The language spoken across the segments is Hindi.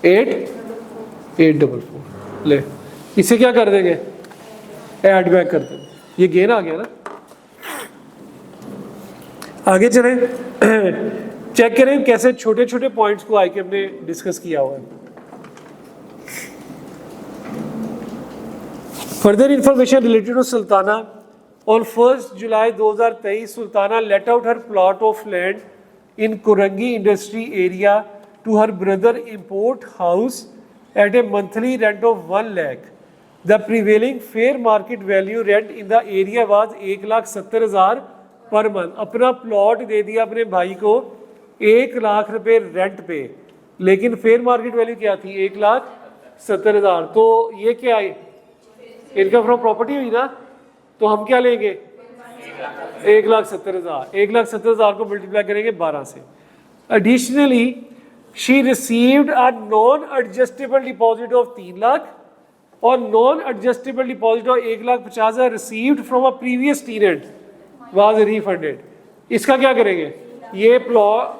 8,844। ले इसे क्या कर देंगे, ऐड बैक कर देंगे, ये गेन आ गया ना। आगे चलें, चेक करें कैसे छोटे छोटे पॉइंट्स को आके हमने डिस्कस किया हुआ है। Further information related to Sultana, on 1 July 2023 Sultana let out her plot of land in Korangi industry area to her brother import house at a monthly rent of 1 lakh. The prevailing fair market value rent in the area was 1,70,000 per month. अपना प्लॉट दे दिया अपने भाई को 1 लाख रुपए रेंट पे, लेकिन फेयर मार्केट वैल्यू क्या थी, 1,70,000। तो ये क्या है, इनकम फ्रॉम प्रॉपर्टी हुई ना, तो हम क्या लेंगे, 1,70,000। 1,70,000 को मल्टीप्लाई करेंगे 12 से। Additionally she received a non adjustable deposit of 3 lakh और non adjustable deposit of 1,50,000 received from a previous tenant was refunded. इसका क्या करेंगे, ये प्लॉट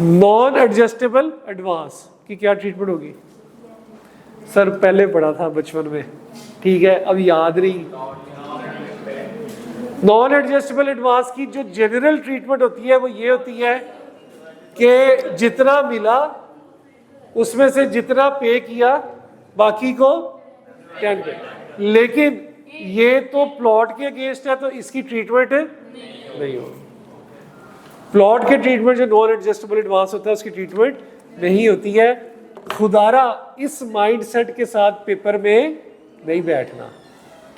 नॉन एडजस्टेबल एडवांस की क्या ट्रीटमेंट होगी, सर पहले पढ़ा था बचपन में, ठीक है अब याद नहीं। नॉन एडजस्टेबल एडवांस की जो जनरल ट्रीटमेंट होती है वो ये होती है कि जितना मिला उसमें से जितना पे किया बाकी को 10 पे, लेकिन ये तो प्लॉट के अगेंस्ट है तो इसकी ट्रीटमेंट नहीं होगी। प्लॉट के ट्रीटमेंट जो नॉन एडजस्टेबल एडवांस होता है उसकी ट्रीटमेंट नहीं होती है। खुदारा इस माइंडसेट के साथ पेपर में नहीं बैठना,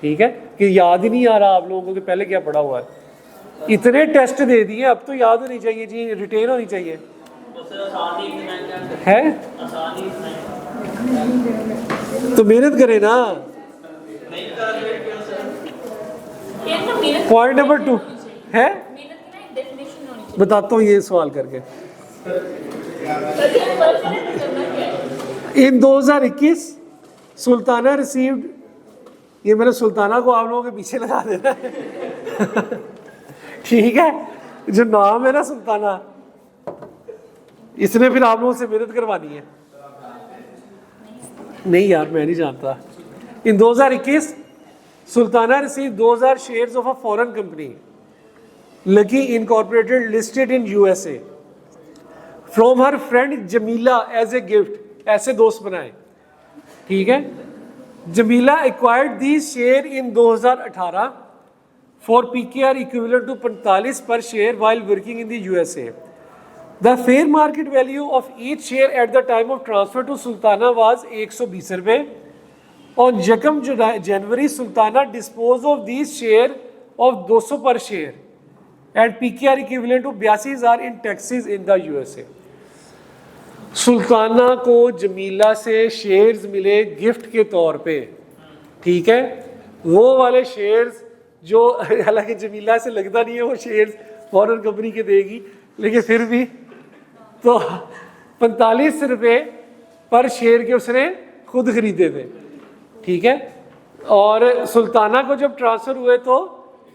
ठीक है, कि याद ही नहीं आ रहा आप लोगों को कि पहले क्या पढ़ा हुआ है। इतने टेस्ट दे दिए अब तो याद होनी चाहिए जी, रिटेन होनी चाहिए है, तो मेहनत करें ना। पॉइंट नंबर 2 है, बताता हूँ ये सवाल करके। इन 2021 सुल्ताना रिसीव्ड, ये मैंने सुल्ताना को आप लोगों के पीछे लगा देना है ठीक है, जो नाम है ना सुल्ताना, इसने फिर आप लोगों से मेहनत करवानी है। नहीं यार मैं नहीं जानता। In 2021 Sultana receive 2000 shares of a foreign company Lucky Incorporated listed in USA from her friend Jamila as a gift. ऐसे दोस्त बनाए, ठीक है। Jamila acquired these shares in 2018 for PKR equivalent to 45 per share while working in the USA. The fair market value of each share at the time of transfer to Sultana was 120 रुपए। ऑन यकम January Sultana dispose of these share of 200 per share at PKR equivalent to 82,000 in taxes in the USA. Sultana को जमीला से शेयर्स मिले गिफ्ट के तौर पे, ठीक है, वो वाले शेयर्स जो हालांकि जमीला से लगता नहीं है वो शेयर्स फॉरेन कंपनी के देगी, लेकिन फिर भी तो 45 रुपए पर शेयर के उसने खुद खरीदे थे, ठीक है। और सुल्ताना को जब ट्रांसफर हुए तो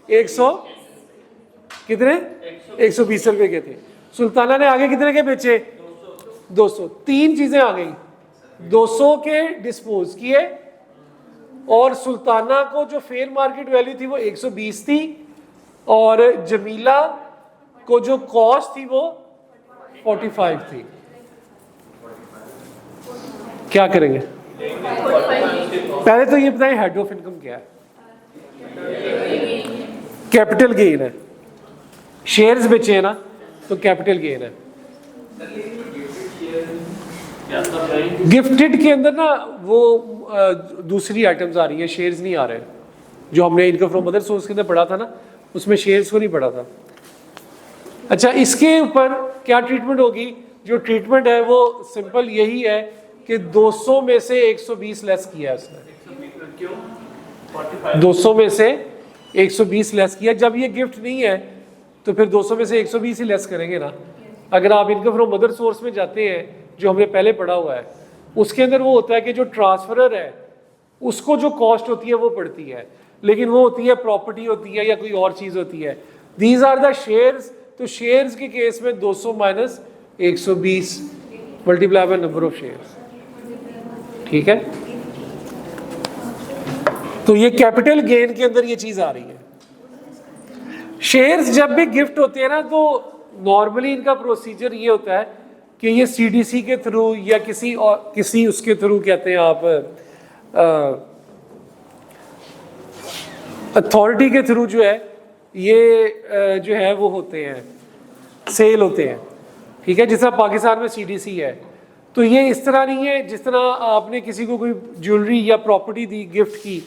120 रुपए के थे। सुल्ताना ने आगे कितने के बेचे, 200। 3 चीजें आ गई, 200 के डिस्पोज किए और सुल्ताना को जो फेयर मार्केट वैल्यू थी वो 120 थी और जमीला को जो कॉस्ट थी वो 45 थी। क्या करेंगे, पहले तो ये बताएं हेड ऑफ इनकम क्या है। कैपिटल गेन है, शेयर्स बेचे ना तो कैपिटल गेन है। गिफ्टेड के अंदर ना वो दूसरी आइटम्स आ रही है, शेयर्स नहीं आ रहे। जो हमने इनकम फ्रॉम अदर सोर्स के अंदर पढ़ा था ना उसमें शेयर्स को नहीं पढ़ा था। अच्छा, इसके ऊपर क्या ट्रीटमेंट होगी? जो ट्रीटमेंट है वो सिंपल यही है कि 200 में से 120 लेस किया है उसने। 200 में से 120 लेस किया। जब ये गिफ्ट नहीं है तो फिर 200 में से 120 ही लेस करेंगे ना। अगर आप इनकम फ्रॉम अदर सोर्स में जाते हैं जो हमने पहले पढ़ा हुआ है उसके अंदर वो होता है कि जो ट्रांसफरर है उसको जो कॉस्ट होती है वो पड़ती है, लेकिन वो होती है प्रॉपर्टी होती है या कोई और चीज होती है। दीज आर द शेयर्स तो शेयर्स के केस में 200 minus 120 multiply by number of shares, ठीक है। तो ये कैपिटल गेन के अंदर ये चीज आ रही है। शेयर्स जब भी गिफ्ट होते हैं ना, तो नॉर्मली इनका प्रोसीजर ये होता है कि ये सीडीसी के थ्रू या किसी उसके थ्रू कहते हैं आप अथॉरिटी के थ्रू जो है ये जो है वो होते हैं, सेल होते हैं, ठीक है। जिस तरह पाकिस्तान में सीडीसी है, तो ये इस तरह नहीं है जिस तरह आपने किसी को कोई ज्वेलरी या प्रॉपर्टी दी गिफ्ट की,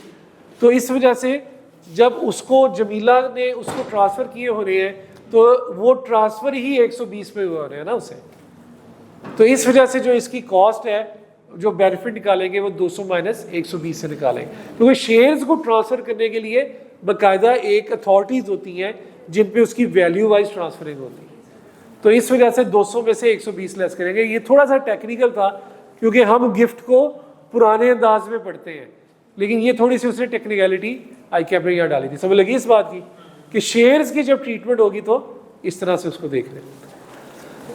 तो इस वजह से जब उसको जमीला ने उसको ट्रांसफ़र किए हो रहे हैं तो वो ट्रांसफ़र ही 120 पे हो रहे हैं ना उसे, तो इस वजह से जो इसकी कॉस्ट है, जो बेनिफिट निकालेंगे वो 200 माइनस 120 से निकालेंगे, क्योंकि शेयर्स को ट्रांसफ़र करने के लिए बाकायदा एक अथॉरिटीज़ होती हैं जिन पे उसकी वैल्यू वाइज ट्रांसफरिंग होती है। तो इस वजह से 200 में से 120 लेस करेंगे। ये थोड़ा सा टेक्निकल था क्योंकि हम गिफ्ट को पुराने अंदाज में पढ़ते हैं, लेकिन ये थोड़ी सी उसने टेक्निकलिटी आई कैप ने यहाँ डाली थी। समझ लगी इस बात की कि शेयर्स की जब ट्रीटमेंट होगी तो इस तरह से उसको देख लें।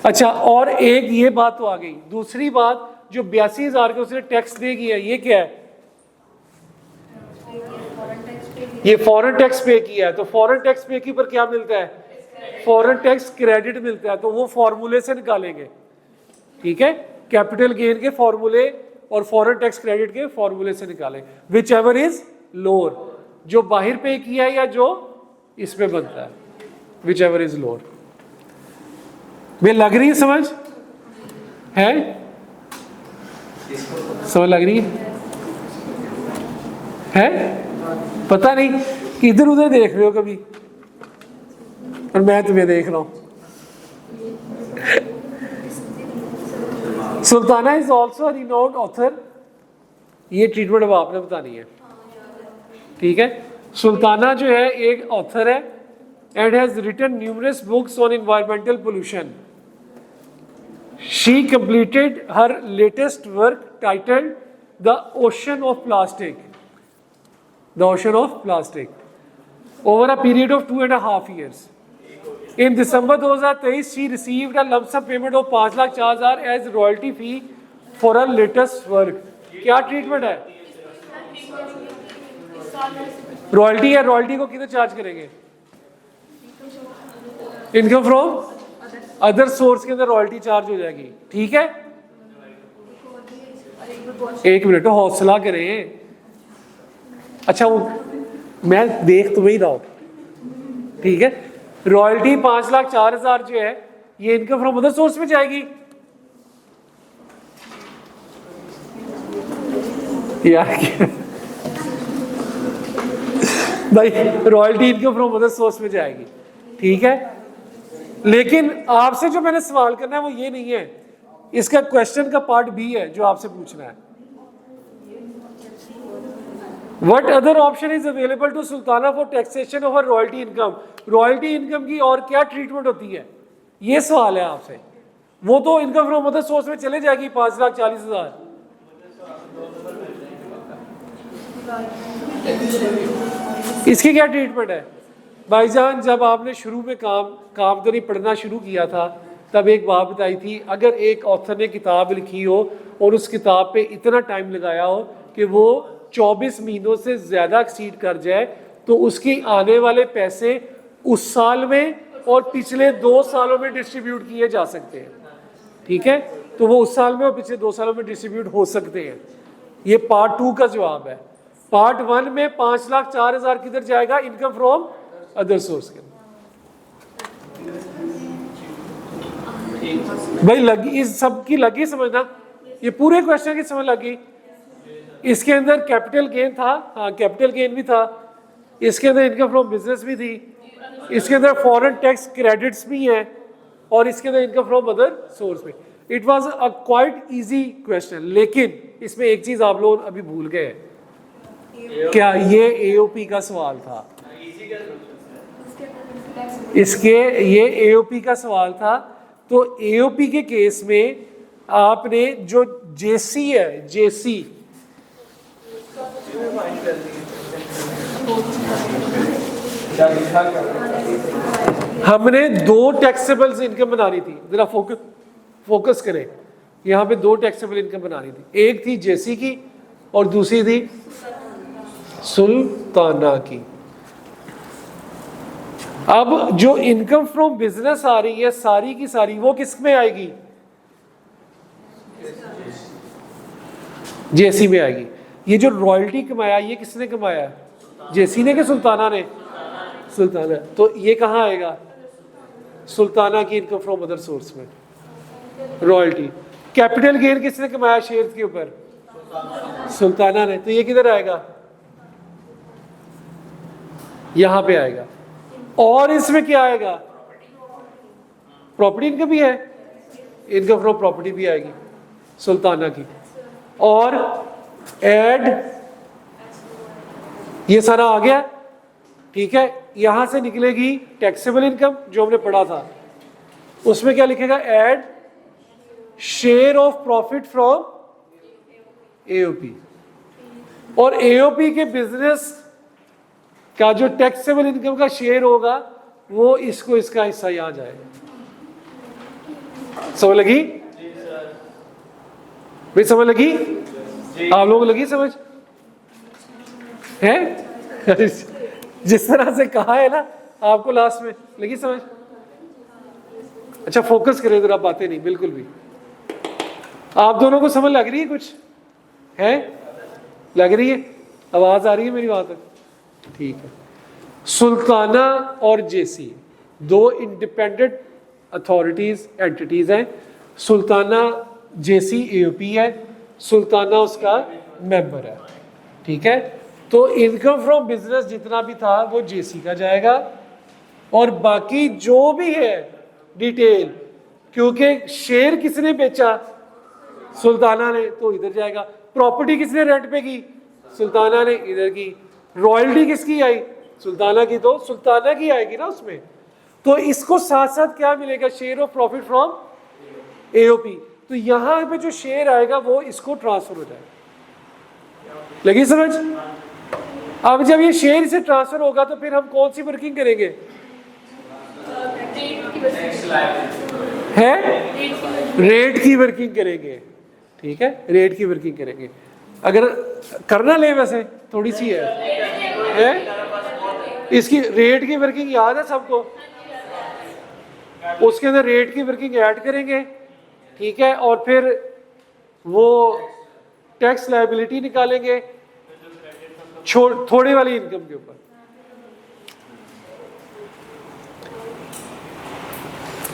अच्छा, और एक ये बात तो आ गई। दूसरी बात, जो 82,000 के उसने टैक्स दे किया, ये क्या है? ये फॉरेन टैक्स पे किया है। तो फॉरेन टैक्स पे की पर क्या मिलता है? फॉरेन टैक्स क्रेडिट मिलता है। तो वो फॉर्मूले से निकालेंगे, ठीक है। कैपिटल गेन के फॉर्मूले और फॉरेन टैक्स क्रेडिट के फॉर्मूले से निकालें, विच एवर इज लोअर, जो बाहर पे किया है या जो इसमें बनता है, विच एवर इज लोअर। वे लग रही है समझ है? समझ लग रही है? पता नहीं कि इधर उधर देख रहे हो कभी, और मैं तुम्हें देख रहा हूं। Sultana is also renowned author. ये ट्रीटमेंट अब आपने बतानी है, ठीक है। सुल्ताना जो है एक ऑथर है and has written numerous books on environmental pollution. She completed her latest work titled the ocean of plastic, the ocean of plastic, over a period of 2.5 years. In December 2023, she received a lump sum payment of 5,04,000 as royalty fee for her latest work. क्या ट्रीटमेंट है? रॉयल्टी है। रॉयल्टी को किधर चार्ज करेंगे? इनकम फ्रॉम अदर सोर्स के अंदर रॉयल्टी चार्ज हो जाएगी, ठीक है। एक मिनट हौसला करें। अच्छा, वो मैं देख तुम्हें ही रहा हूं, ठीक है। रॉयल्टी 5,04,000 जो है ये इनकम फ्रॉम अदर सोर्स में जाएगी यार। भाई royalty income from other source में जाएगी, ठीक है। लेकिन आपसे जो मैंने सवाल करना है वो ये नहीं है, इसका क्वेश्चन का पार्ट बी है जो आपसे पूछना है। What other option is available to Sultana for taxation of her royalty income? Royalty income की और क्या ट्रीटमेंट होती है, ये सवाल है आपसे। वो तो इनकम फ्रॉम अदर सोर्स में चले जाएगी 5,40,000। इसकी क्या ट्रीटमेंट है? भाईजान, जब आपने शुरू में काम तो नहीं पढ़ना शुरू किया था, तब एक बात बताई थी, अगर एक ऑथर ने किताब लिखी हो और उस किताब पे इतना टाइम लगाया हो कि वो 24 महीनों से ज्यादा एक्सीड कर जाए, तो उसकी आने वाले पैसे उस साल में और पिछले 2 सालों में डिस्ट्रीब्यूट किए जा सकते हैं, ठीक है। तो वो उस साल में और पिछले 2 सालों में डिस्ट्रीब्यूट हो सकते हैं। ये पार्ट 2 का जवाब है। पार्ट 1 में 5,04,000 किधर जाएगा? इनकम फ्रॉम अदर सोर्स के। भाई लगी, इस सब की लगी समझना, ये पूरे क्वेश्चन की समझ लगी। इसके अंदर कैपिटल गेन था, हाँ कैपिटल गेन भी था, इसके अंदर इनकम फ्रॉम बिजनेस भी थी, इसके अंदर फॉरेन टैक्स क्रेडिट्स भी हैं, और इसके अंदर इनकम फ्रॉम अदर सोर्स भी। It was a quite easy question, लेकिन इसमें एक चीज आप लोग अभी भूल गए। क्या? ये एओपी का सवाल था। इसके ये एओपी का सवाल था। तो एओपी के केस में आपने जो जेसी है, जेसी हमने दो टैक्सेबल इनकम बनानी थी, जरा फोकस करें। यहां पे दो टैक्सेबल इनकम बनानी थी, एक थी जेसी की और दूसरी थी सुल्ताना की। अब जो इनकम फ्रॉम बिजनेस आ रही है सारी की सारी वो किस में आएगी? जेसी में आएगी। ये जो रॉयल्टी कमाया ये किसने कमाया? जेसी ने कि सुल्ताना ने? सुल्ताना। तो ये कहाँ आएगा? सुल्ताना की इनकम फ्रॉम अदर सोर्स में, रॉयल्टी। कैपिटल गेन किसने कमाया शेयर के ऊपर? सुल्ताना ने। तो ये किधर आएगा? यहां पे आएगा। और इसमें क्या आएगा? प्रॉपर्टी इनकम भी है, इनकम फ्रॉम प्रॉपर्टी भी आएगी सुल्ताना की। और एड ये सारा आ गया, ठीक है। यहां से निकलेगी टैक्सेबल इनकम जो हमने पढ़ा था, उसमें क्या लिखेगा? Add share of profit from AOP. और एओपी के बिजनेस का जो टैक्सेबल इनकम का शेयर होगा वो इसको इसका हिस्सा यहां जाएगा। समझ लगी? भाई समझ लगी? आप लोगों को लगी समझ है? जिस तरह से कहा है ना आपको लास्ट में, लगी समझ? अच्छा फोकस करें जरा, बातें नहीं बिल्कुल भी। आप दोनों को समझ लग रही है? कुछ है? लग रही है? आवाज आ रही है मेरी वहां तक? ठीक है। सुल्ताना और जेसी दो इंडिपेंडेंट अथॉरिटीज एंटिटीज हैं। सुल्ताना जेसी एओपी है, सुल्ताना उसका मेंबर है, ठीक है। तो इनकम फ्रॉम बिजनेस जितना भी था वो जेसी का जाएगा, और बाकी जो भी है डिटेल, क्योंकि शेयर किसने बेचा? सुल्ताना ने, तो इधर जाएगा। प्रॉपर्टी किसने रेंट पे की? सुल्ताना ने, इधर की। रॉयल्टी किसकी आई? सुल्ताना की, तो सुल्ताना की आएगी ना उसमें। तो इसको साथ साथ क्या मिलेगा? Share of profit from AOP. तो यहां पे जो शेयर आएगा वो इसको ट्रांसफर हो जाएगा। लगी समझ? अब जब ये शेयर से ट्रांसफर होगा तो फिर हम कौन सी वर्किंग करेंगे? है रेट की वर्किंग करेंगे, ठीक है। रेट की वर्किंग करेंगे। अगर करना ले वैसे थोड़ी सी है? इसकी रेट की वर्किंग याद है सबको? उसके अंदर रेट की वर्किंग ऐड करेंगे, ठीक है। और फिर वो टैक्स लायबिलिटी निकालेंगे थोड़े वाली इनकम के ऊपर।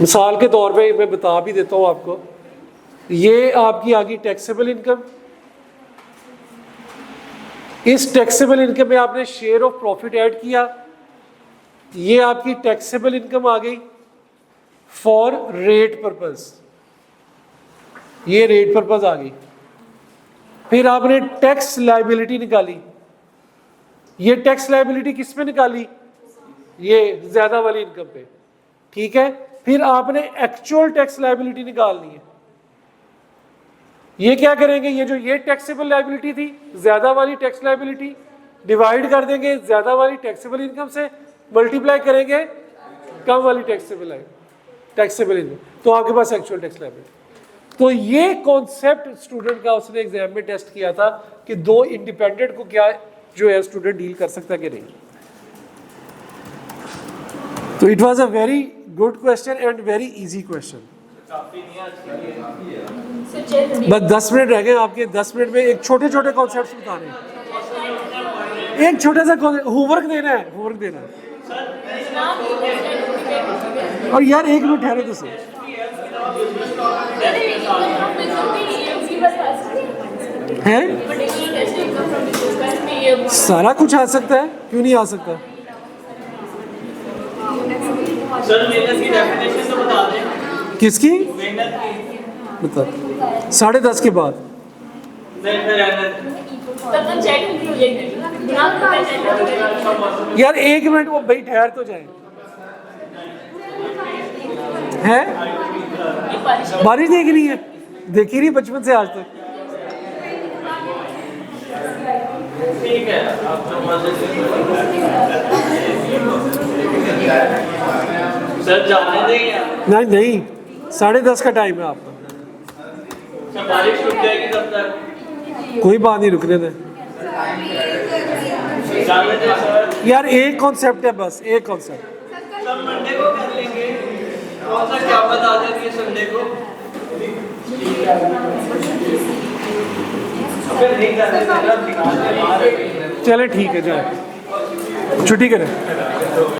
मिसाल के तौर पे मैं बता भी देता हूं आपको, ये आपकी आ गई टैक्सेबल इनकम। इस टैक्सेबल इनकम में आपने शेयर ऑफ प्रॉफिट ऐड किया, ये आपकी टैक्सेबल इनकम आ गई फॉर रेट पर्पस, ये रेट पर्पस आ गई। फिर आपने टैक्स लायबिलिटी निकाली, ये टैक्स लायबिलिटी किस पे निकाली? ये ज्यादा वाली इनकम पे, ठीक है। फिर आपने एक्चुअल टैक्स लायबिलिटी निकालनी है। ये क्या करेंगे? ये जो ये टैक्सेबल लायबिलिटी थी, ज्यादा वाली टैक्स लायबिलिटी डिवाइड कर देंगे ज्यादा वाली टैक्सेबल इनकम से, मल्टीप्लाई करेंगे कम वाली टैक्सेबल इनकम, तो आपके पास एक्चुअल टैक्स लायबिलिटी। तो ये कॉन्सेप्ट स्टूडेंट का उसने एग्जाम में टेस्ट किया था कि दो इंडिपेंडेंट को क्या जो है स्टूडेंट डील कर सकता है कि नहीं। तो it was a very good question and very easy question. बस 10 मिनट रह गए आपके। 10 मिनट में एक छोटे छोटे कॉन्सेप्ट्स बताने, एक छोटा सा होमवर्क देना है, होमवर्क देना है। और यार एक मिनट ठहरो तो सही। है सारा कुछ आ सकता है, क्यों नहीं आ सकता? सर मेहनत की डेफिनेशन तो बता दें। किसकी? मेहनत की बता। 10:30 के बाद यार एक मिनट, वो भाई ठहर तो जाए। है बारिश देख रही है? देखी नहीं बचपन से आज तक? ठीक है आप सर जाने देंगे आप? नहीं नहीं, 10:30 का टाइम है आपका। सर बारिश रुक जाएगी तब तक? कोई बात नहीं, रुकने दें जाने दें सर। यार, एक कॉन्सेप्ट है बस, एक कॉन्सेप्ट। सर मंडे को कर लेंगे। कौन सा क्या बता देंगे संडे को? अगर नहीं कर रहे चले ठीक है, जाए छुट्टी करें।